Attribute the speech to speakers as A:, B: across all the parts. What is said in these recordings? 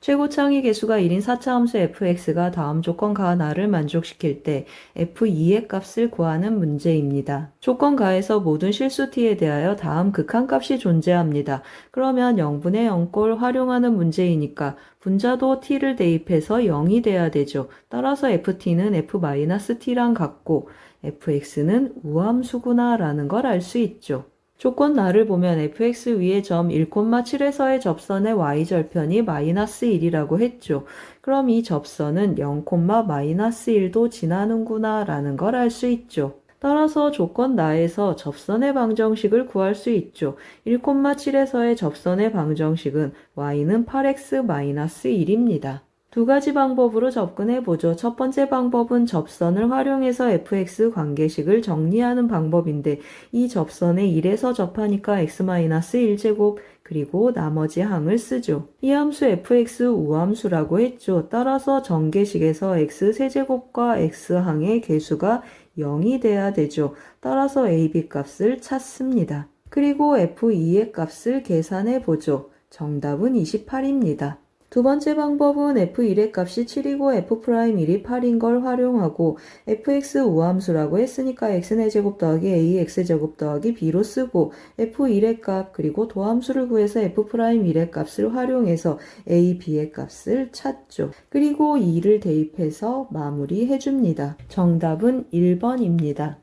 A: 최고차항의 개수가 1인 4차 함수 fx가 다음 조건 가나를 만족시킬 때 f2의 값을 구하는 문제입니다. 조건 가에서 모든 실수 t에 대하여 다음 극한값이 존재합니다. 그러면 0분의 0꼴 활용하는 문제이니까 분자도 t를 대입해서 0이 돼야 되죠. 따라서 ft는 f-t랑 같고 fx는 우함수구나 라는 걸 알 수 있죠. 조건 나를 보면 fx 위에 점 1,7에서의 접선의 y절편이 마이너스 1이라고 했죠. 그럼 이 접선은 0,-1도 지나는구나 라는 걸 알 수 있죠. 따라서 조건 나에서 접선의 방정식을 구할 수 있죠. 1,7에서의 접선의 방정식은 y는 8x-1입니다. 두 가지 방법으로 접근해보죠. 첫 번째 방법은 접선을 활용해서 fx 관계식을 정리하는 방법인데 이 접선에 1에서 접하니까 x-1제곱 그리고 나머지 항을 쓰죠. 이 함수 fx 우함수라고 했죠. 따라서 전개식에서 x세제곱과 x항의 개수가 0이 돼야 되죠. 따라서 ab 값을 찾습니다. 그리고 f2의 값을 계산해보죠. 정답은 28입니다. 두 번째 방법은 f1의 값이 7이고 f'1이 8인 걸 활용하고 fx 우함수라고 했으니까 x의 제곱 더하기 ax제곱 더하기 b로 쓰고 f1의 값 그리고 도함수를 구해서 f'1의 값을 활용해서 a, b의 값을 찾죠. 그리고 2를 대입해서 마무리해줍니다. 정답은 1번입니다.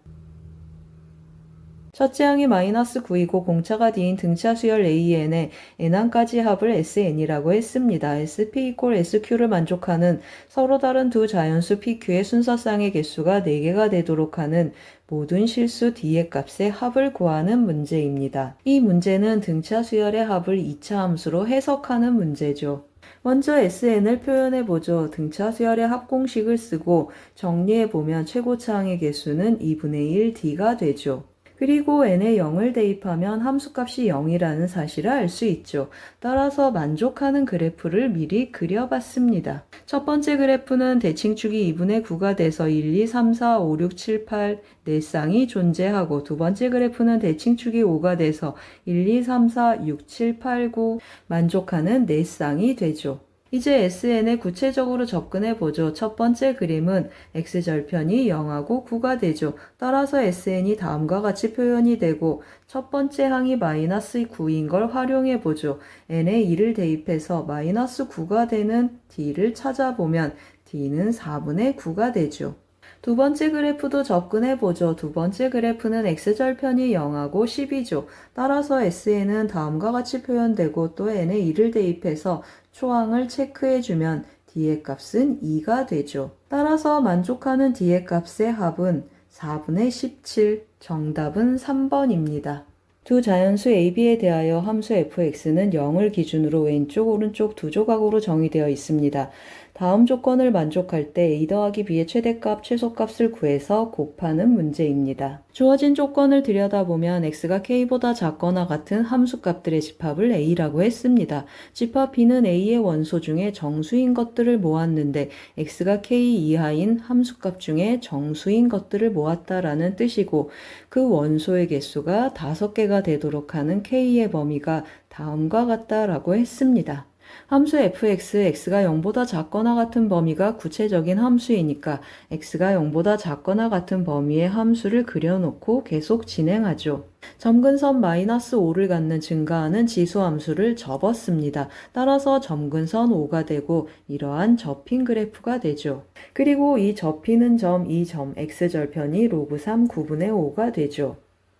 A: 첫째 항이 마이너스 9이고 공차가 D인 등차 수열 AN의 N항까지 합을 SN이라고 했습니다. SP = SQ를 만족하는 서로 다른 두 자연수 PQ의 순서쌍의 개수가 4개가 되도록 하는 모든 실수 D의 값의 합을 구하는 문제입니다. 이 문제는 등차 수열의 합을 2차 함수로 해석하는 문제죠. 먼저 SN을 표현해보죠. 등차 수열의 합 공식을 쓰고 정리해보면 최고차항의 개수는 2분의 1 D가 되죠. 그리고 n에 0을 대입하면 함수값이 0이라는 사실을 알 수 있죠. 따라서 만족하는 그래프를 미리 그려봤습니다. 첫 번째 그래프는 대칭축이 2분의 9가 돼서 1, 2, 3, 4, 5, 6, 7, 8 네 쌍이 존재하고 두 번째 그래프는 대칭축이 5가 돼서 1, 2, 3, 4, 6, 7, 8, 9 만족하는 네 쌍이 되죠. 이제 SN에 구체적으로 접근해보죠. 첫 번째 그림은 x절편이 0하고 9가 되죠. 따라서 SN이 다음과 같이 표현이 되고 첫 번째 항이 마이너스 9인 걸 활용해보죠. n에 2를 대입해서 마이너스 9가 되는 D를 찾아보면 D는 4분의 9가 되죠. 두 번째 그래프도 접근해보죠. 두 번째 그래프는 x절편이 0하고 10이죠. 따라서 SN은 다음과 같이 표현되고 또 n에 2를 대입해서 초항을 체크해주면 D의 값은 2가 되죠. 따라서 만족하는 D의 값의 합은 4분의 17, 정답은 3번입니다. 두 자연수 AB에 대하여 함수 fx는 0을 기준으로 왼쪽 오른쪽 두 조각으로 정의되어 있습니다. 다음 조건을 만족할 때 a 더하기 b의 최대값, 최소값을 구해서 곱하는 문제입니다. 주어진 조건을 들여다보면 x가 k보다 작거나 같은 함수값들의 집합을 a라고 했습니다. 집합 b는 a의 원소 중에 정수인 것들을 모았는데 x가 k 이하인 함수값 중에 정수인 것들을 모았다라는 뜻이고 그 원소의 개수가 5개가 되도록 하는 k의 범위가 다음과 같다라고 했습니다. 함수 fx, x가 0보다 작거나 같은 범위가 구체적인 함수이니까 x가 0보다 작거나 같은 범위의 함수를 그려놓고 계속 진행하죠. 점근선 -5를 갖는 증가하는 지수함수를 접었습니다. 따라서 점근선 5가 되고 이러한 접힌 그래프가 되죠. 그리고 이 접히는 점, 이 점 x절편이 로그3 9분의 5가 되죠.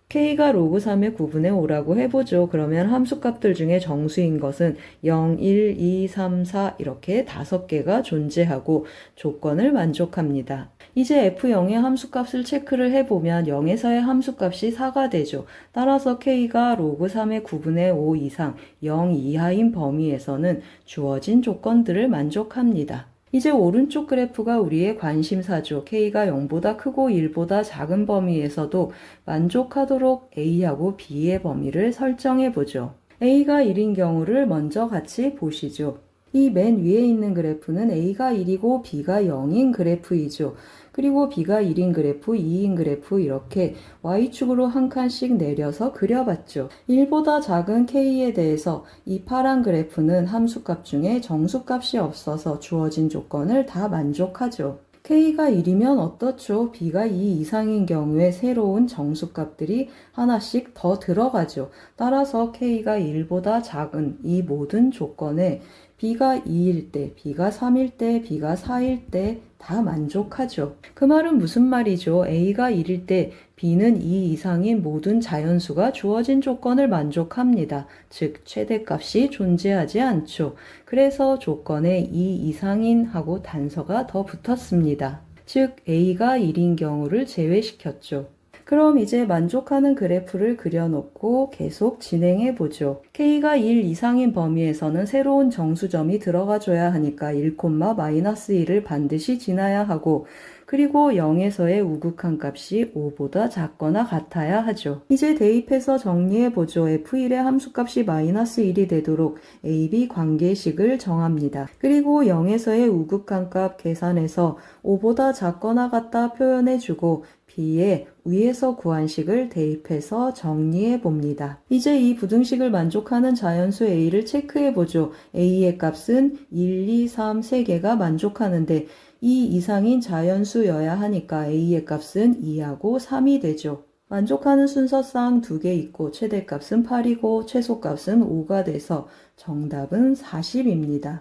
A: k가 로그3의 9분의 5라고 해보죠. 그러면 함수값들 중에 정수인 것은 0, 1, 2, 3, 4 이렇게 5개가 존재하고 조건을 만족합니다. 이제 f0의 함수값을 체크를 해보면 0에서의 함수값이 4가 되죠. 따라서 k가 로그3의 9분의 5 이상 0 이하인 범위에서는 주어진 조건들을 만족합니다. 이제 오른쪽 그래프가 우리의 관심사죠. k가 0보다 크고 1보다 작은 범위에서도 만족하도록 a하고 b의 범위를 설정해보죠. a가 1인 경우를 먼저 같이 보시죠. 이 맨 위에 있는 그래프는 A가 1이고 B가 0인 그래프이죠. 그리고 B가 1인 그래프, 2인 그래프 이렇게 Y축으로 한 칸씩 내려서 그려봤죠. 1보다 작은 K에 대해서 이 파란 그래프는 함수값 중에 정수값이 없어서 주어진 조건을 다 만족하죠. K가 1이면 어떻죠? B가 2 이상인 경우에 새로운 정수값들이 하나씩 더 들어가죠. 따라서 K가 1보다 작은 이 모든 조건에 B가 2일 때, B가 3일 때, B가 4일 때 다 만족하죠. 그 말은 무슨 말이죠? A가 1일 때 B는 2 이상인 모든 자연수가 주어진 조건을 만족합니다. 즉 최대값이 존재하지 않죠. 그래서 조건에 2 이상인 하고 단서가 더 붙었습니다. 즉 A가 1인 경우를 제외시켰죠. 그럼 이제 만족하는 그래프를 그려놓고 계속 진행해 보죠. K가 1 이상인 범위에서는 새로운 정수점이 들어가줘야 하니까 1,-1을 반드시 지나야 하고 그리고 0에서의 우극한 값이 5보다 작거나 같아야 하죠. 이제 대입해서 정리해보죠. F1의 함수값이 -1이 되도록 AB 관계식을 정합니다. 그리고 0에서의 우극한 값 계산해서 5보다 작거나 같다 표현해주고 B의 위에서 구한 식을 대입해서 정리해 봅니다. 이제 이 부등식을 만족하는 자연수 A를 체크해 보죠. A의 값은 1, 2, 3, 3개가 만족하는데 2 이상인 자연수여야 하니까 A의 값은 2하고 3이 되죠. 만족하는 순서상 2개 있고 최대값은 8이고 최소값은 5가 돼서 정답은 40입니다.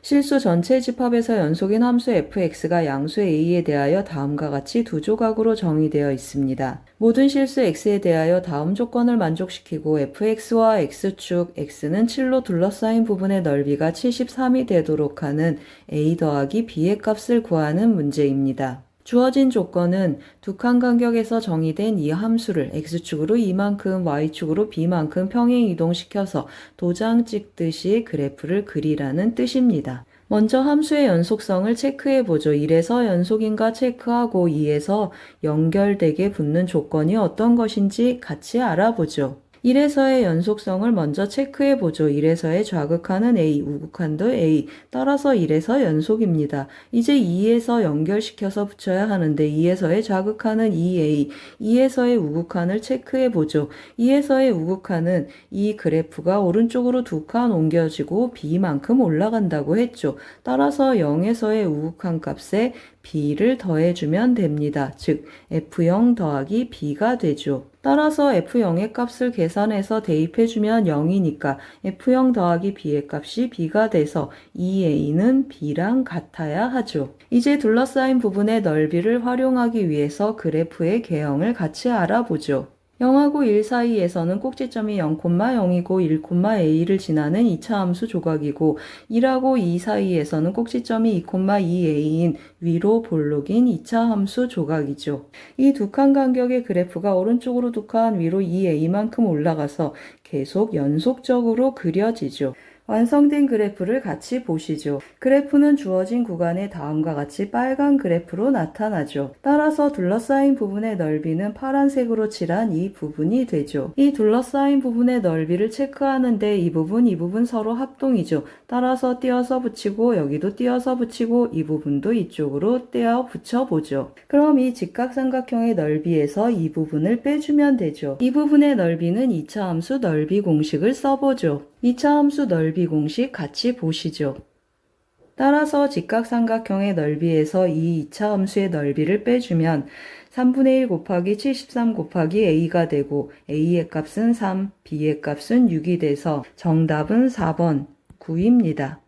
A: 실수 전체 집합에서 연속인 함수 fx가 양수 a에 대하여 다음과 같이 두 조각으로 정의되어 있습니다. 모든 실수 x에 대하여 다음 조건을 만족시키고 fx와 x축 x는 7로 둘러싸인 부분의 넓이가 73이 되도록 하는 a 더하기 b의 값을 구하는 문제입니다. 주어진 조건은 두 칸 간격에서 정의된 이 함수를 x축으로 이만큼, y축으로 b만큼 평행 이동시켜서 도장 찍듯이 그래프를 그리라는 뜻입니다. 먼저 함수의 연속성을 체크해보죠. 1에서 연속인가 체크하고 2에서 연결되게 붙는 조건이 어떤 것인지 같이 알아보죠. 1에서의 연속성을 먼저 체크해보죠. 1에서의 좌극한은 A, 우극한도 A, 따라서 1에서 연속입니다. 이제 2에서 연결시켜서 붙여야 하는데 2에서의 좌극한은 2A, 2에서의 우극한을 체크해보죠. 2에서의 우극한은 이 그래프가 오른쪽으로 두 칸 옮겨지고 B만큼 올라간다고 했죠. 따라서 0에서의 우극한 값에 B를 더해주면 됩니다. 즉 F0 더하기 B가 되죠. 따라서 F0의 값을 계산해서 대입해주면 0이니까 F0 더하기 B의 값이 B가 돼서 2A는 B랑 같아야 하죠. 이제 둘러싸인 부분의 넓이를 활용하기 위해서 그래프의 개형을 같이 알아보죠. 0하고 1 사이에서는 꼭지점이 0,0이고 1,a를 지나는 2차 함수 조각이고 1하고 2 사이에서는 꼭지점이 2,2a인 위로 볼록인 2차 함수 조각이죠. 이 두 칸 간격의 그래프가 오른쪽으로 두 칸 위로 2a만큼 올라가서 계속 연속적으로 그려지죠. 완성된 그래프를 같이 보시죠. 그래프는 주어진 구간에 다음과 같이 빨간 그래프로 나타나죠. 따라서 둘러싸인 부분의 넓이는 파란색으로 칠한 이 부분이 되죠. 이 둘러싸인 부분의 넓이를 체크하는데 이 부분 서로 합동이죠. 따라서 띄어서 붙이고 여기도 띄어서 붙이고 이 부분도 이쪽으로 떼어 붙여보죠. 그럼 이 직각삼각형의 넓이에서 이 부분을 빼주면 되죠. 이 부분의 넓이는 2차 함수 넓이 공식을 써보죠. 2차 함수 넓이 공식 같이 보시죠. 따라서 직각삼각형의 넓이에서 이 2차 함수의 넓이를 빼주면 3분의 1 곱하기 73 곱하기 a가 되고 a의 값은 3, b의 값은 6이 돼서 정답은 4번 9입니다.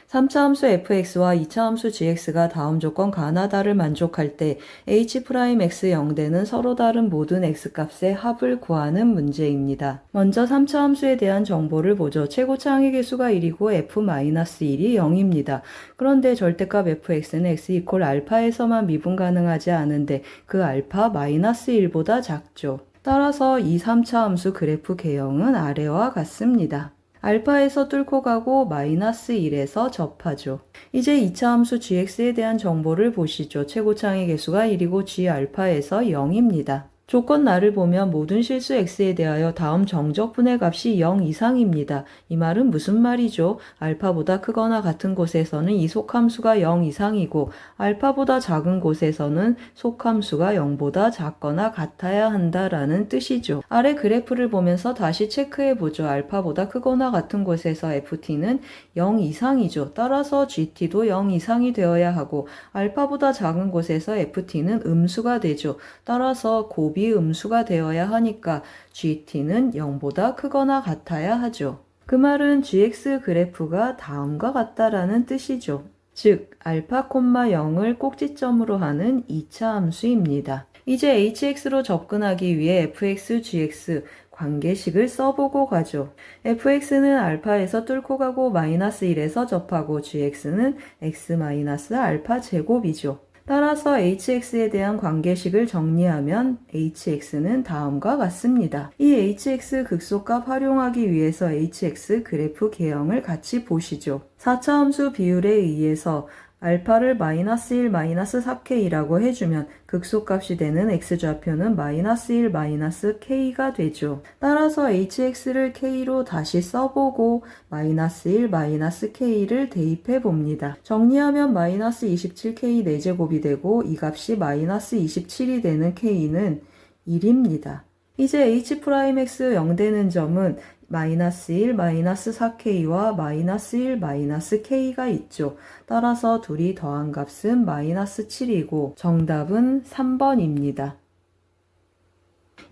A: 3차 함수 fx와 2차 함수 gx가 다음 조건 가나다를 만족할 때 h'x 0대는 서로 다른 모든 x값의 합을 구하는 문제입니다. 먼저 3차 함수에 대한 정보를 보죠. 최고차 항의 개수가 1이고 f-1이 0입니다. 그런데 절대값 fx는 x 이퀄 알파에서만 미분 가능하지 않은데 그 알파 -1보다 작죠. 따라서 이 3차 함수 그래프 개형은 아래와 같습니다. 알파에서 뚫고 가고 -1에서 접하죠. 이제 2차 함수 gx에 대한 정보를 보시죠. 최고차 항의 개수가 1이고 g 알파에서 0입니다. 조건 나를 보면 모든 실수 x에 대하여 다음 정적분의 값이 0 이상입니다. 이 말은 무슨 말이죠? 알파보다 크거나 같은 곳에서는 이 속함수가 0 이상이고 알파보다 작은 곳에서는 속함수가 0보다 작거나 같아야 한다라는 뜻이죠. 아래 그래프를 보면서 다시 체크해보죠. 알파보다 크거나 같은 곳에서 ft는 0 이상이죠. 따라서 gt도 0 이상이 되어야 하고 알파보다 작은 곳에서 ft는 음수가 되죠. 따라서 곱이 음수가 되어야 하니까 GT는 0보다 크거나 같아야 하죠. 그 말은 GX 그래프가 다음과 같다라는 뜻이죠. 즉, 알파, 0을 꼭지점으로 하는 2차 함수입니다. 이제 hx로 접근하기 위해 fx, gx 관계식을 써보고 가죠. fx는 알파에서 뚫고 가고 마이너스 1에서 접하고 gx는 x 마이너스 알파 제곱이죠. 따라서 hx에 대한 관계식을 정리하면 hx는 다음과 같습니다. 이 hx 극소값 활용하기 위해서 hx 그래프 개형을 같이 보시죠. 4차 함수 비율에 의해서 알파를 마이너스 1, 마이너스 4k라고 해주면 극소값이 되는 x좌표는 마이너스 1, 마이너스 k가 되죠. 따라서 hx를 k로 다시 써보고 마이너스 1, 마이너스 k를 대입해 봅니다. 정리하면 마이너스 27k 4제곱이 되고 이 값이 마이너스 27이 되는 k는 1입니다. 이제 h'x 0 되는 점은 마이너스 1, 마이너스 4k와 마이너스 1, 마이너스 k가 있죠. 따라서 둘이 더한 값은 마이너스 7이고 정답은 3번입니다.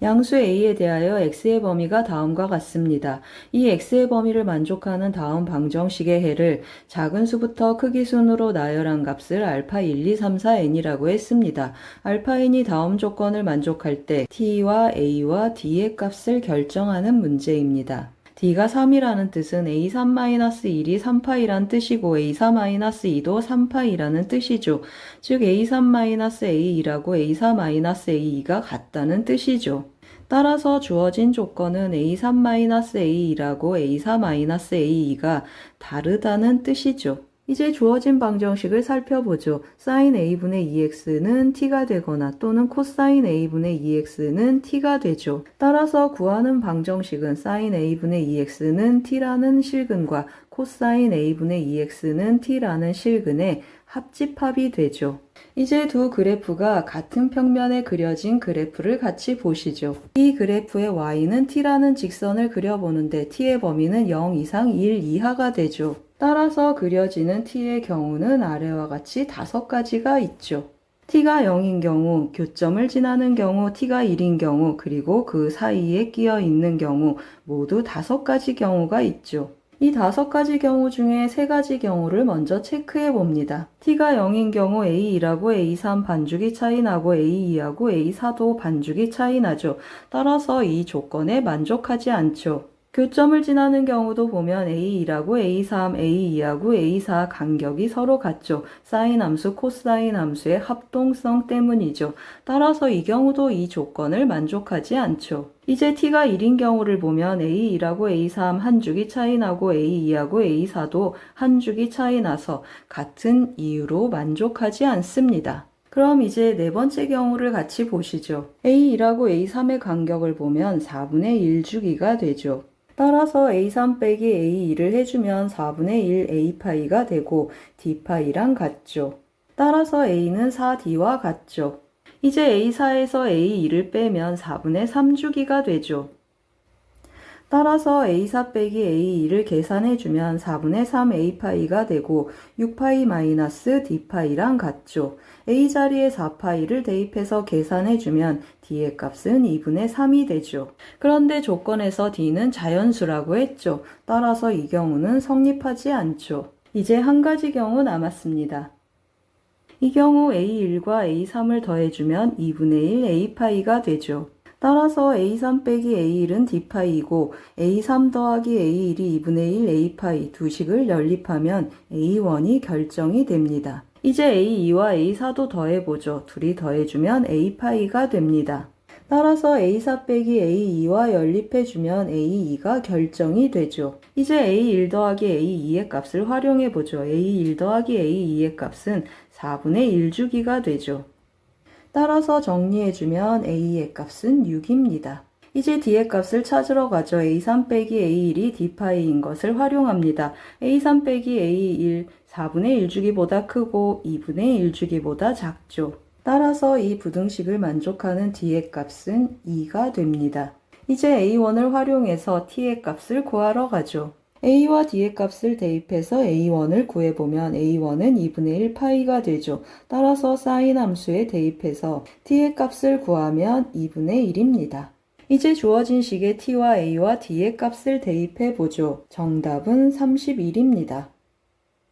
A: 양수 a에 대하여 x의 범위가 다음과 같습니다. 이 x의 범위를 만족하는 다음 방정식의 해를 작은 수부터 크기 순으로 나열한 값을 알파 1, 2, 3, 4, n이라고 했습니다. 알파 n이 다음 조건을 만족할 때 t와 a와 d의 값을 결정하는 문제입니다. d가 3이라는 뜻은 a3-1이 3파이란 뜻이고 a4-2도 3파이라는 뜻이죠. 즉 a3-a2라고 a4-a2가 같다는 뜻이죠. 따라서 주어진 조건은 a3-a2라고 a4-a2가 다르다는 뜻이죠. 이제 주어진 방정식을 살펴보죠. sin a분의 2x는 t가 되거나 또는 코사인 a분의 2x는 t가 되죠. 따라서 구하는 방정식은 sin a분의 2x는 t라는 실근과 코사인 a분의 2x는 t라는 실근의 합집합이 되죠. 이제 두 그래프가 같은 평면에 그려진 그래프를 같이 보시죠. 이 그래프의 y는 t라는 직선을 그려보는데 t의 범위는 0 이상 1 이하가 되죠. 따라서 그려지는 t의 경우는 아래와 같이 5가지가 있죠. t가 0인 경우, 교점을 지나는 경우, t가 1인 경우, 그리고 그 사이에 끼어 있는 경우 모두 5가지 경우가 있죠. 이 5가지 경우 중에 3가지 경우를 먼저 체크해 봅니다. t가 0인 경우 a2하고 a3 반죽이 차이 나고 a2하고 a4도 반죽이 차이 나죠. 따라서 이 조건에 만족하지 않죠. 교점을 지나는 경우도 보면 a2하고 a3, a2하고 a4 간격이 서로 같죠. 사인 함수, 코사인 함수의 합동성 때문이죠. 따라서 이 경우도 이 조건을 만족하지 않죠. 이제 t가 1인 경우를 보면 a2하고 a3 한 주기 차이 나고 a2하고 a4도 한 주기 차이 나서 같은 이유로 만족하지 않습니다. 그럼 이제 네 번째 경우를 같이 보시죠. a2하고 a3의 간격을 보면 4분의 1주기가 되죠. 따라서 a3 빼기 a2를 해주면 4분의 1 a파이가 되고 d파이랑 같죠. 따라서 a는 4d와 같죠. 이제 a4에서 a2를 빼면 4분의 3주기가 되죠. 따라서 a4 빼기 a2를 계산해주면 4분의 3 a파이가 되고 6파이 마이너스 d파이랑 같죠. a 자리에 4파이를 대입해서 계산해주면 d의 값은 2분의 3이 되죠. 그런데 조건에서 d는 자연수라고 했죠. 따라서 이 경우는 성립하지 않죠. 이제 한 가지 경우 남았습니다. 이 경우 a1과 a3을 더해주면 2분의 1 a파이가 되죠. 따라서 a3 빼기 a1은 d파이고 a3 더하기 a1이 2분의 1 a파이 두 식을 연립하면 a1이 결정이 됩니다. 이제 a2와 a4도 더해보죠. 둘이 더해주면 a파이가 됩니다. 따라서 a4 빼기 a2와 연립해주면 a2가 결정이 되죠. 이제 a1 더하기 a2의 값을 활용해보죠. a1 더하기 a2의 값은 4분의 1주기가 되죠. 따라서 정리해주면 A의 값은 6입니다. 이제 D의 값을 찾으러 가죠. A3 빼기 A1이 D파이인 것을 활용합니다. A3 빼기 A1 4분의 1주기보다 크고 2분의 1주기보다 작죠. 따라서 이 부등식을 만족하는 D의 값은 2가 됩니다. 이제 A1을 활용해서 T의 값을 구하러 가죠. A와 D의 값을 대입해서 A1을 구해보면 A1은 2분의 1 파이가 되죠. 따라서 사인 함수에 대입해서 T의 값을 구하면 2분의 1입니다. 이제 주어진 식에 T와 A와 D의 값을 대입해보죠. 정답은 31입니다.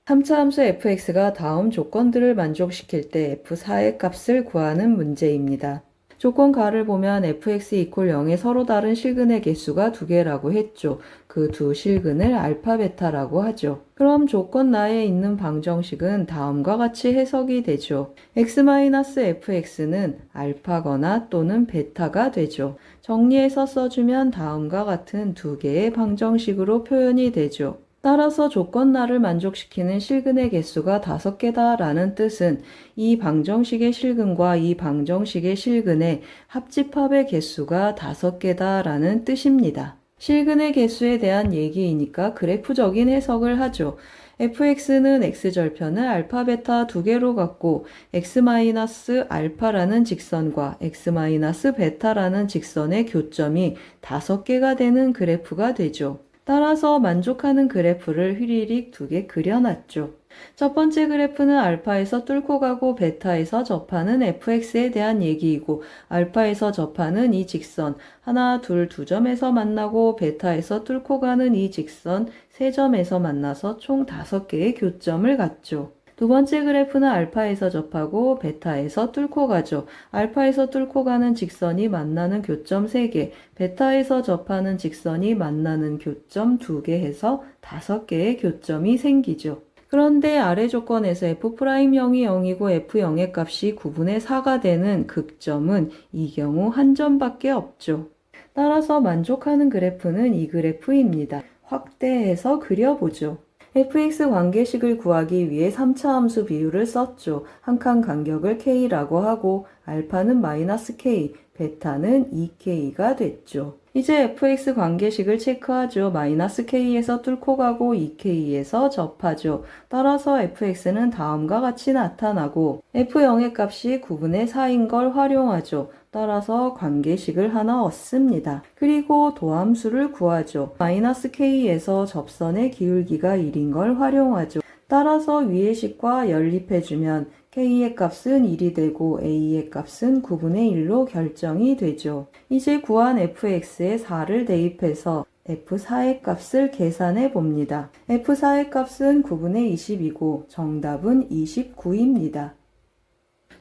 A: 3차 함수 fx가 다음 조건들을 만족시킬 때 f4의 값을 구하는 문제입니다. 조건 가를 보면 fx 이퀄 0의 서로 다른 실근의 개수가 2개라고 했죠. 그 두 실근을 알파 베타라고 하죠. 그럼 조건 나에 있는 방정식은 다음과 같이 해석이 되죠. x-fx는 알파거나 또는 베타가 되죠. 정리해서 써주면 다음과 같은 두 개의 방정식으로 표현이 되죠. 따라서 조건나를 만족시키는 실근의 개수가 5개다 라는 뜻은 이 방정식의 실근과 이 방정식의 실근의 합집합의 개수가 5개다 라는 뜻입니다. 실근의 개수에 대한 얘기이니까 그래프적인 해석을 하죠. fx는 x절편을 알파 베타 두 개로 갖고 x-알파라는 직선과 x-베타라는 직선의 교점이 5개가 되는 그래프가 되죠. 따라서 만족하는 그래프를 휘리릭 2개 그려놨죠. 첫 번째 그래프는 알파에서 뚫고 가고 베타에서 접하는 fx에 대한 얘기이고 알파에서 접하는 이 직선 하나, 둘, 두 점에서 만나고 베타에서 뚫고 가는 이 직선 세 점에서 만나서 총 5개의 교점을 갖죠. 두 번째 그래프는 알파에서 접하고 베타에서 뚫고 가죠. 알파에서 뚫고 가는 직선이 만나는 교점 3개, 베타에서 접하는 직선이 만나는 교점 2개 해서 5개의 교점이 생기죠. 그런데 아래 조건에서 f'0이 0이고 f0의 값이 9분의 4가 되는 극점은 이 경우 한 점밖에 없죠. 따라서 만족하는 그래프는 이 그래프입니다. 확대해서 그려보죠. fx 관계식을 구하기 위해 3차 함수 비율을 썼죠. 한 칸 간격을 k라고 하고 알파는 -k, 베타는 2k가 됐죠. 이제 fx 관계식을 체크하죠. -k에서 뚫고 가고 2k에서 접하죠. 따라서 fx는 다음과 같이 나타나고 f0의 값이 9분의 4인 걸 활용하죠. 따라서 관계식을 하나 얻습니다. 그리고 도함수를 구하죠. -k에서 접선의 기울기가 1인 걸 활용하죠. 따라서 위의 식과 연립해주면 k의 값은 1이 되고 a의 값은 9분의 1로 결정이 되죠. 이제 구한 fx에 4를 대입해서 f4의 값을 계산해 봅니다. f4의 값은 9분의 20이고 정답은 29입니다.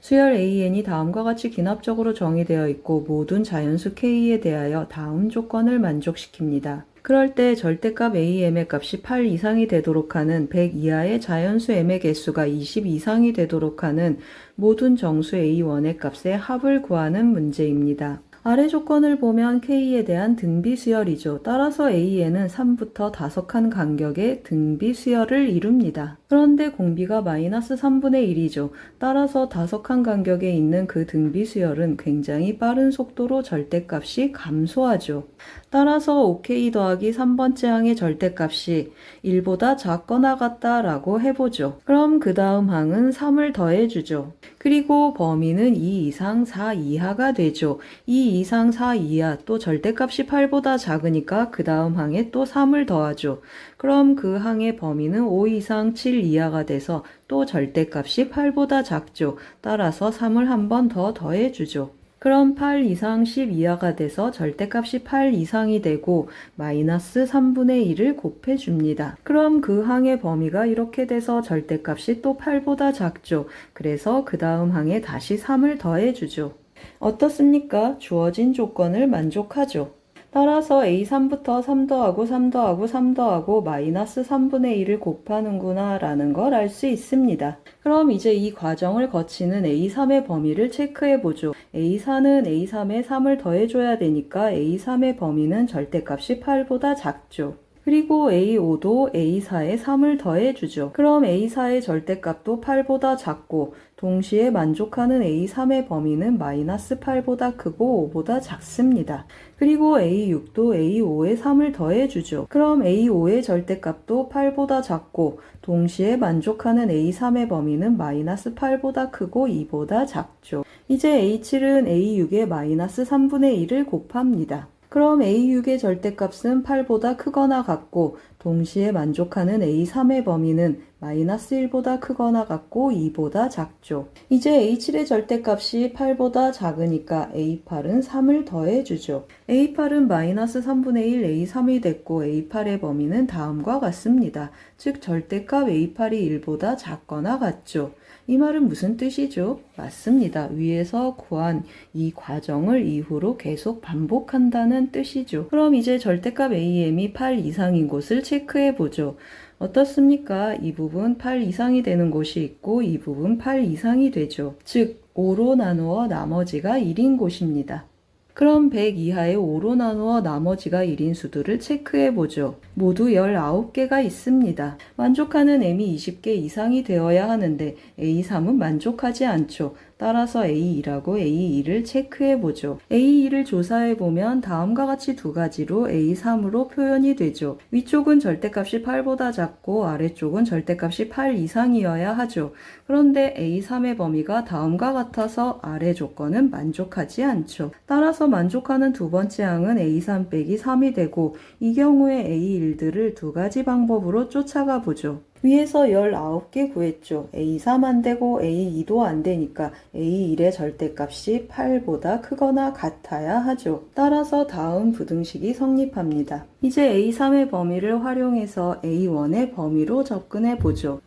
A: 수열 AN이 다음과 같이 기납적으로 정의되어 있고 모든 자연수 K에 대하여 다음 조건을 만족시킵니다. 그럴 때 절대값 AM의 값이 8 이상이 되도록 하는 100 이하의 자연수 M의 개수가 20 이상이 되도록 하는 모든 정수 A1의 값의 합을 구하는 문제입니다. 아래 조건을 보면 K에 대한 등비 수열이죠. 따라서 AN은 3부터 5칸 간격의 등비 수열을 이룹니다. 그런데 공비가 -3분의 1이죠. 따라서 5칸 간격에 있는 그 등비 수열은 굉장히 빠른 속도로 절대값이 감소하죠. 따라서 OK 더하기 3번째 항의 절대값이 1보다 작거나 같다라고 해보죠. 그럼 그 다음 항은 3을 더해주죠. 그리고 범위는 2 이상 4 이하가 되죠. 2 이상 4 이하 또 절대값이 8보다 작으니까 그 다음 항에 또 3을 더하죠. 그럼 그 항의 범위는 5 이상 7 이하가 돼서 또 절대값이 8보다 작죠. 따라서 3을 한 번 더 더해주죠. 그럼 8 이상 10 이하가 돼서 절대값이 8 이상이 되고 -3분의 1을 곱해줍니다. 그럼 그 항의 범위가 이렇게 돼서 절대값이 또 8보다 작죠. 그래서 그 다음 항에 다시 3을 더해주죠. 어떻습니까? 주어진 조건을 만족하죠. 따라서 A3부터 3 더하고 3 더하고 3 더하고 -3분의 1을 곱하는구나 라는 걸 알 수 있습니다. 그럼 이제 이 과정을 거치는 A3의 범위를 체크해보죠. A4는 A3에 3을 더해줘야 되니까 A3의 범위는 절대값이 8보다 작죠. 그리고 A5도 A4에 3을 더해주죠. 그럼 A4의 절대값도 8보다 작고 동시에 만족하는 A3의 범위는 마이너스 8보다 크고 5보다 작습니다. 그리고 A6도 A5에 3을 더해주죠. 그럼 A5의 절대값도 8보다 작고 동시에 만족하는 A3의 범위는 마이너스 8보다 크고 2보다 작죠. 이제 A7은 A6의 마이너스 3분의 1을 곱합니다. 그럼 A6의 절대값은 8보다 크거나 같고 동시에 만족하는 A3의 범위는 마이너스 1보다 크거나 같고 2보다 작죠. 이제 A7의 절대값이 8보다 작으니까 A8은 3을 더해주죠. A8은 마이너스 3분의 1 A3이 됐고 A8의 범위는 다음과 같습니다. 즉 절대값 A8이 1보다 작거나 같죠. 이 말은 무슨 뜻이죠? 맞습니다. 위에서 구한 이 과정을 이후로 계속 반복한다는 뜻이죠. 그럼 이제 절대값 AM이 8 이상인 곳을 체크해 보죠. 어떻습니까? 이 부분 8 이상이 되는 곳이 있고 이 부분 8 이상이 되죠. 즉 5로 나누어 나머지가 1인 곳입니다. 그럼 100 이하의 5로 나누어 나머지가 1인 수들을 체크해 보죠. 모두 19개가 있습니다. 만족하는 m이 20개 이상이 되어야 하는데 A3은 만족하지 않죠. 따라서 A2라고 A2를 체크해 보죠. A2를 조사해 보면 다음과 같이 두 가지로 A3으로 표현이 되죠. 위쪽은 절대값이 8보다 작고 아래쪽은 절대값이 8 이상이어야 하죠. 그런데 A3의 범위가 다음과 같아서 아래 조건은 만족하지 않죠. 따라서 만족하는 두 번째 항은 A3 빼기 3이 되고 이 경우에 A1들을 두 가지 방법으로 쫓아가 보죠. 위에서 19개 구했죠. A3 안 되고 A2도 안 되니까 A1의 절대값이 8보다 크거나 같아야 하죠. 따라서 다음 부등식이 성립합니다. 이제 A3의 범위를 활용해서 A1의 범위로 접근해 보죠.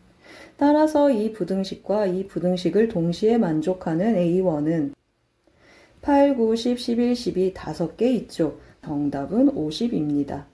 A: 따라서 이 부등식과 이 부등식을 동시에 만족하는 A1은 8, 9, 10, 11, 12 5개 있죠. 정답은 50입니다.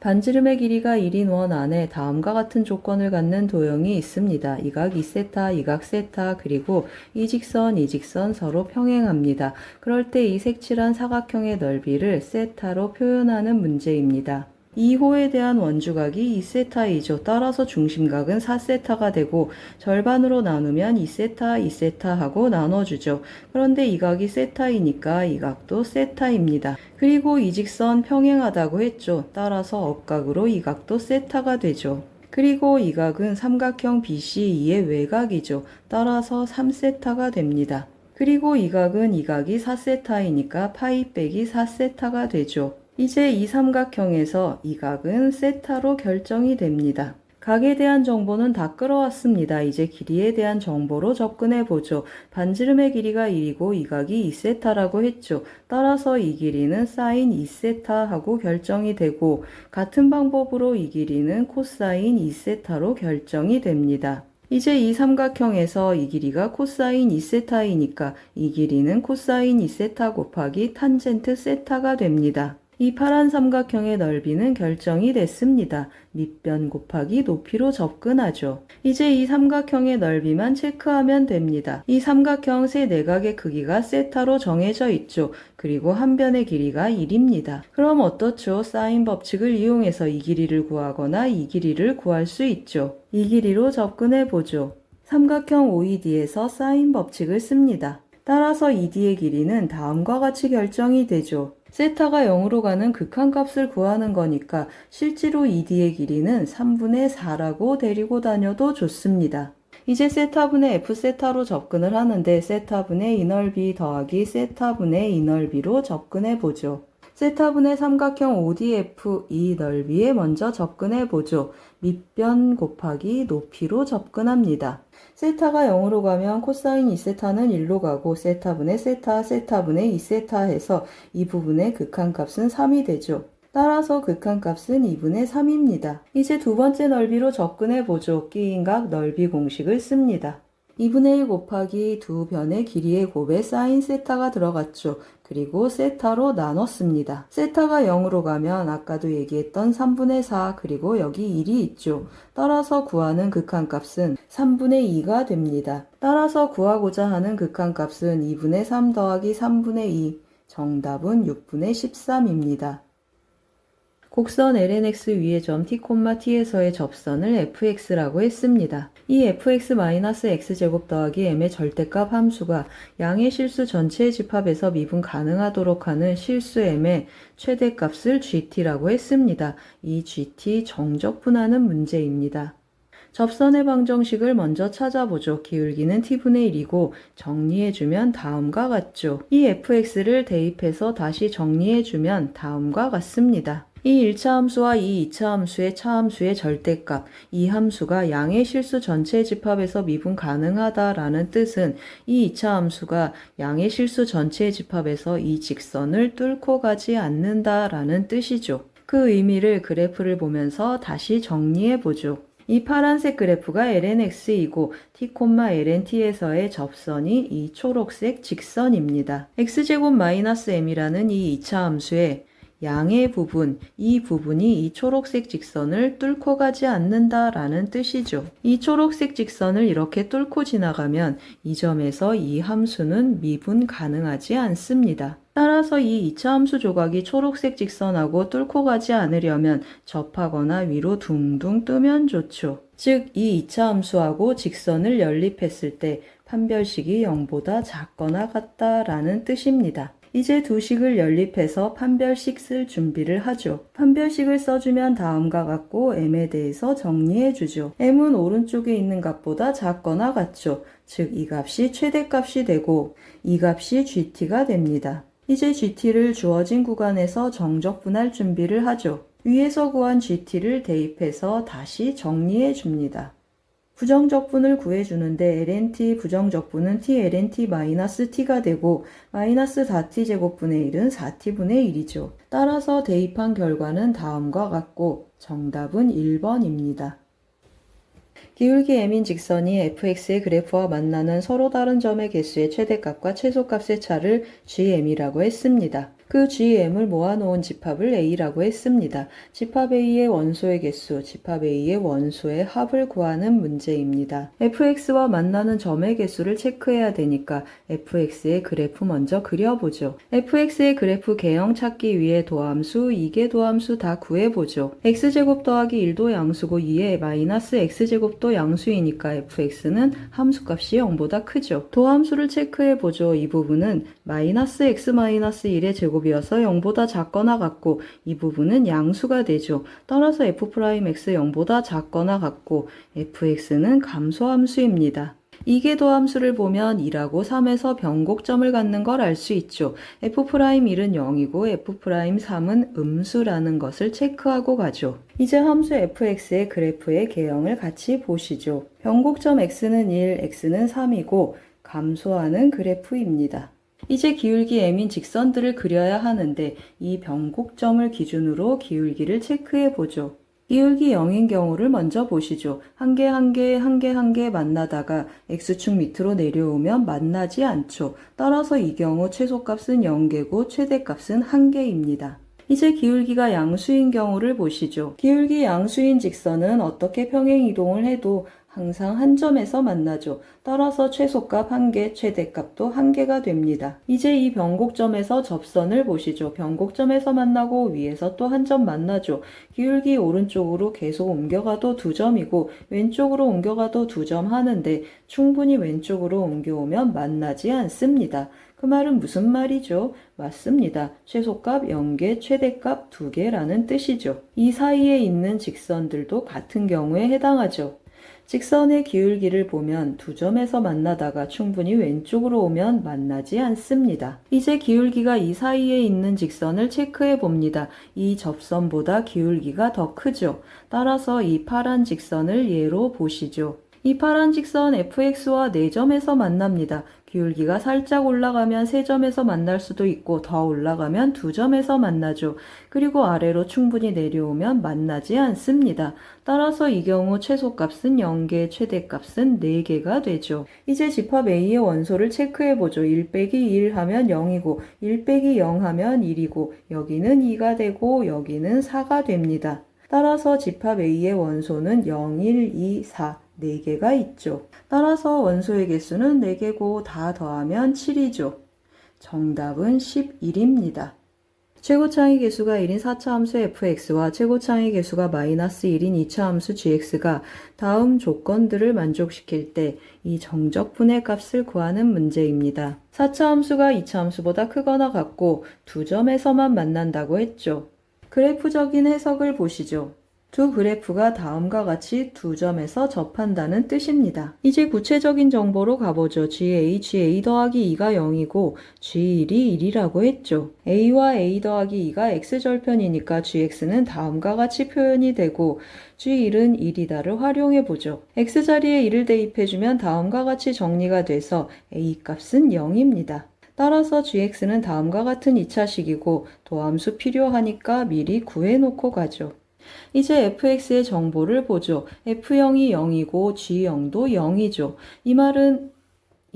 A: 반지름의 길이가 1인 원 안에 다음과 같은 조건을 갖는 도형이 있습니다. 이 각 2세타, 이 각 세타, 그리고 이 직선, 이 직선 서로 평행합니다. 그럴 때 이 색칠한 사각형의 넓이를 세타로 표현하는 문제입니다. 2호에 대한 원주각이 2세타이죠. 따라서 중심각은 4세타가 되고 절반으로 나누면 2세타, 2세타 하고 나눠주죠. 그런데 이 각이 세타이니까 이 각도 세타입니다. 그리고 이 직선 평행하다고 했죠. 따라서 억각으로 이 각도 세타가 되죠. 그리고 이 각은 삼각형 BC2의 외곽이죠. 따라서 3세타가 됩니다. 그리고 이 각은 이 각이 4세타이니까 파이 빼기 4세타가 되죠. 이제 이 삼각형에서 이 각은 세타로 결정이 됩니다. 각에 대한 정보는 다 끌어왔습니다. 이제 길이에 대한 정보로 접근해 보죠. 반지름의 길이가 1이고 이 각이 2세타라고 했죠. 따라서 이 길이는 사인 2세타 하고 결정이 되고 같은 방법으로 이 길이는 코사인 2세타로 결정이 됩니다. 이제 이 삼각형에서 이 길이가 코사인 2세타이니까 이 길이는 코사인 2세타 곱하기 탄젠트 세타가 됩니다. 이 파란 삼각형의 넓이는 결정이 됐습니다. 밑변 곱하기 높이로 접근하죠. 이제 이 삼각형의 넓이만 체크하면 됩니다. 이 삼각형 세 내각의 크기가 세타로 정해져 있죠. 그리고 한 변의 길이가 1입니다. 그럼 어떻죠? 사인 법칙을 이용해서 이 길이를 구하거나 이 길이를 구할 수 있죠. 이 길이로 접근해 보죠. 삼각형 OED에서 사인 법칙을 씁니다. 따라서 ED의 길이는 다음과 같이 결정이 되죠. 세타가 0으로 가는 극한값을 구하는 거니까 실제로 ED의 길이는 3분의 4라고 데리고 다녀도 좋습니다. 이제 세타분의 F세타로 접근을 하는데 세타분의 이 넓이 더하기 세타분의 이 넓이로 접근해 보죠. 세타분의 삼각형 ODF 이 넓이에 먼저 접근해 보죠. 밑변 곱하기 높이로 접근합니다. 세타가 0으로 가면 코사인 2세타는 1로 가고 세타분의 세타, 세타분의 2세타 해서 이 부분의 극한값은 3이 되죠. 따라서 극한값은 2분의 3입니다. 이제 두 번째 넓이로 접근해 보죠. 끼인 각 넓이 공식을 씁니다. 2분의 1 곱하기 두 변의 길이의 곱에 사인 세타가 들어갔죠. 그리고 세타로 나눴습니다. 세타가 0으로 가면 아까도 얘기했던 3분의 4 그리고 여기 1이 있죠. 따라서 구하는 극한값은 3분의 2가 됩니다. 따라서 구하고자 하는 극한값은 2분의 3 더하기 3분의 2 정답은 6분의 13입니다. 곡선 lnx 위의 점 t, t에서의 접선을 fx라고 했습니다. 이 fx-x제곱 더하기 m의 절대값 함수가 양의 실수 전체의 집합에서 미분 가능하도록 하는 실수 m의 최대값을 gt라고 했습니다. 이 gt 정적분하는 문제입니다. 접선의 방정식을 먼저 찾아보죠. 기울기는 t분의 1이고 정리해주면 다음과 같죠. 이 fx를 대입해서 다시 정리해주면 다음과 같습니다. 이 1차 함수와 이 2차 함수의 차함수의 절대값, 이 함수가 양의 실수 전체의 집합에서 미분 가능하다라는 뜻은 이 2차 함수가 양의 실수 전체의 집합에서 이 직선을 뚫고 가지 않는다라는 뜻이죠. 그 의미를 그래프를 보면서 다시 정리해보죠. 이 파란색 그래프가 lnx이고 t, lnt에서의 접선이 이 초록색 직선입니다. x제곱-m이라는 이 2차 함수의 양의 부분, 이 부분이 이 초록색 직선을 뚫고 가지 않는다라는 뜻이죠. 이 초록색 직선을 이렇게 뚫고 지나가면 이 점에서 이 함수는 미분 가능하지 않습니다. 따라서 이 2차 함수 조각이 초록색 직선하고 뚫고 가지 않으려면 접하거나 위로 둥둥 뜨면 좋죠. 즉, 이 2차 함수하고 직선을 연립했을 때 판별식이 0보다 작거나 같다라는 뜻입니다. 이제 두 식을 연립해서 판별식 쓸 준비를 하죠. 판별식을 써주면 다음과 같고 m에 대해서 정리해주죠. m은 오른쪽에 있는 값보다 작거나 같죠. 즉, 이 값이 최대값이 되고 이 값이 gt가 됩니다. 이제 gt를 주어진 구간에서 정적분할 준비를 하죠. 위에서 구한 gt를 대입해서 다시 정리해 줍니다. 부정적분을 구해주는데 lnt 부정적분은 t lnt-t가 되고 마이너스 4t 제곱분의 1은 4t분의 1이죠. 따라서 대입한 결과는 다음과 같고 정답은 1번입니다. 기울기 m인 직선이 fx의 그래프와 만나는 서로 다른 점의 개수의 최대값과 최소값의 차를 gm이라고 했습니다. 그 gm을 모아놓은 집합을 a라고 했습니다. 집합 a의 원소의 개수, 집합 a의 원소의 합을 구하는 문제입니다. fx와 만나는 점의 개수를 체크해야 되니까 fx의 그래프 먼저 그려보죠. fx의 그래프 개형 찾기 위해 도함수, 이계도함수 다 구해보죠. x제곱 더하기 1도 양수고 2에 마이너스 x제곱도 양수이니까 fx는 함수값이 0보다 크죠. 도함수를 체크해보죠. 이 부분은 마이너스 x-1의 제곱이어서 0보다 작거나 같고 이 부분은 양수가 되죠. 따라서 f'x 0보다 작거나 같고 fx는 감소함수입니다. 이계도함수를 보면 2라고 3에서 변곡점을 갖는 걸 알 수 있죠. f'1은 0이고 f'3은 음수라는 것을 체크하고 가죠. 이제 함수 fx의 그래프의 개형을 같이 보시죠. 변곡점 x는 1, x는 3이고 감소하는 그래프입니다. 이제 기울기 m인 직선들을 그려야 하는데 이 변곡점을 기준으로 기울기를 체크해 보죠. 기울기 0인 경우를 먼저 보시죠. 한 개 한 개 만나다가 x축 밑으로 내려오면 만나지 않죠. 따라서 이 경우 최소값은 0개고 최대값은 1개입니다. 이제 기울기가 양수인 경우를 보시죠. 기울기 양수인 직선은 어떻게 평행이동을 해도 항상 한 점에서 만나죠. 따라서 최소값 1개, 최대값도 1개가 됩니다. 이제 이 변곡점에서 접선을 보시죠. 변곡점에서 만나고 위에서 또 한 점 만나죠. 기울기 오른쪽으로 계속 옮겨가도 2점이고 왼쪽으로 옮겨가도 2점 하는데 충분히 왼쪽으로 옮겨오면 만나지 않습니다. 그 말은 무슨 말이죠? 맞습니다. 최소값 0개, 최대값 2개라는 뜻이죠. 이 사이에 있는 직선들도 같은 경우에 해당하죠. 직선의 기울기를 보면 2점에서 만나다가 충분히 왼쪽으로 오면 만나지 않습니다. 이제 기울기가 이 사이에 있는 직선을 체크해 봅니다. 이 접선보다 기울기가 더 크죠. 따라서 이 파란 직선을 예로 보시죠. 이 파란 직선 fx와 4점에서 만납니다. 기울기가 살짝 올라가면 3점에서 만날 수도 있고 더 올라가면 2점에서 만나죠. 그리고 아래로 충분히 내려오면 만나지 않습니다. 따라서 이 경우 최소값은 0개, 최대값은 4개가 되죠. 이제 집합 A의 원소를 체크해보죠. 1 빼기 1 하면 0이고 1 빼기 0 하면 1이고 여기는 2가 되고 여기는 4가 됩니다. 따라서 집합 A의 원소는 0, 1, 2, 4 4개가 있죠. 따라서 원소의 개수는 4개고 다 더하면 7이죠. 정답은 11입니다. 최고차의 계수가 1인 4차 함수 fx와 최고차의 계수가 마이너스 1인 2차 함수 gx가 다음 조건들을 만족시킬 때 이 정적분의 값을 구하는 문제입니다. 4차 함수가 2차 함수보다 크거나 같고 두 점에서만 만난다고 했죠. 그래프적인 해석을 보시죠. 두 그래프가 다음과 같이 두 점에서 접한다는 뜻입니다. 이제 구체적인 정보로 가보죠. GA 더하기 2가 0이고 G1이 1이라고 했죠. A와 A 더하기 2가 X절편이니까 GX는 다음과 같이 표현이 되고 G1은 1이다를 활용해보죠. X자리에 1을 대입해주면 다음과 같이 정리가 돼서 A 값은 0입니다. 따라서 gx는 다음과 같은 2차식이고 도함수 필요하니까 미리 구해놓고 가죠. 이제 fx의 정보를 보죠. f0이 0이고 g0도 0이죠. 이 말은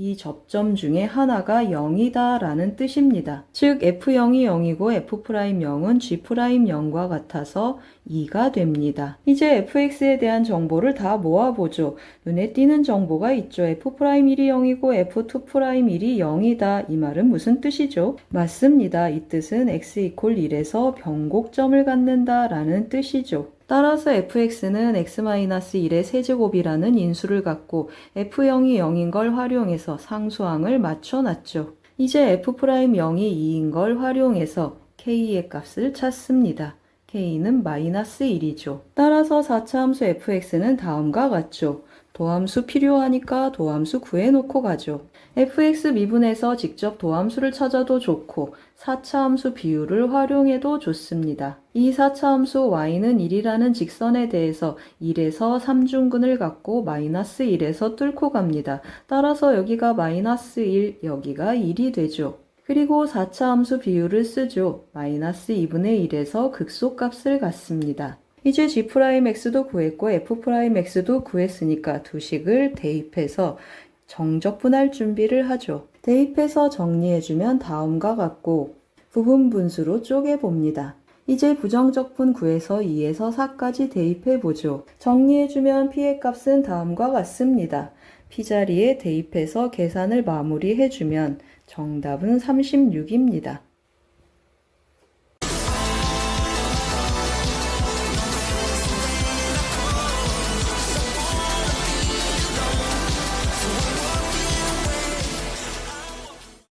A: 이 접점 중에 하나가 0이다 라는 뜻입니다. 즉 f0이 0이고 f'0은 g'0과 같아서 2가 됩니다. 이제 fx에 대한 정보를 다 모아보죠. 눈에 띄는 정보가 있죠. f'1이 0이고 f2'1이 0이다. 이 말은 무슨 뜻이죠? 맞습니다. 이 뜻은 x = 1에서 변곡점을 갖는다 라는 뜻이죠. 따라서 fx는 x-1의 세제곱이라는 인수를 갖고 f0이 0인 걸 활용해서 상수항을 맞춰놨죠. 이제 f'0이 2인 걸 활용해서 k의 값을 찾습니다. k는 마이너스 1이죠. 따라서 4차 함수 fx는 다음과 같죠. 도함수 필요하니까 도함수 구해놓고 가죠. fx 미분에서 직접 도함수를 찾아도 좋고 4차 함수 비율을 활용해도 좋습니다. 이 4차 함수 y는 1이라는 직선에 대해서 1에서 3중근을 갖고 마이너스 1에서 뚫고 갑니다. 따라서 여기가 마이너스 1, 여기가 1이 되죠. 그리고 4차 함수 비율을 쓰죠. 마이너스 2분의 1에서 극소값을 갖습니다. 이제 g'x도 구했고 f'x도 구했으니까 두 식을 대입해서 정적분할 준비를 하죠. 대입해서 정리해주면 다음과 같고 부분 분수로 쪼개봅니다. 이제 부정적분 구해서 2에서 4까지 대입해보죠. 정리해주면 p의 값은 다음과 같습니다. p자리에 대입해서 계산을 마무리해주면 정답은 36입니다.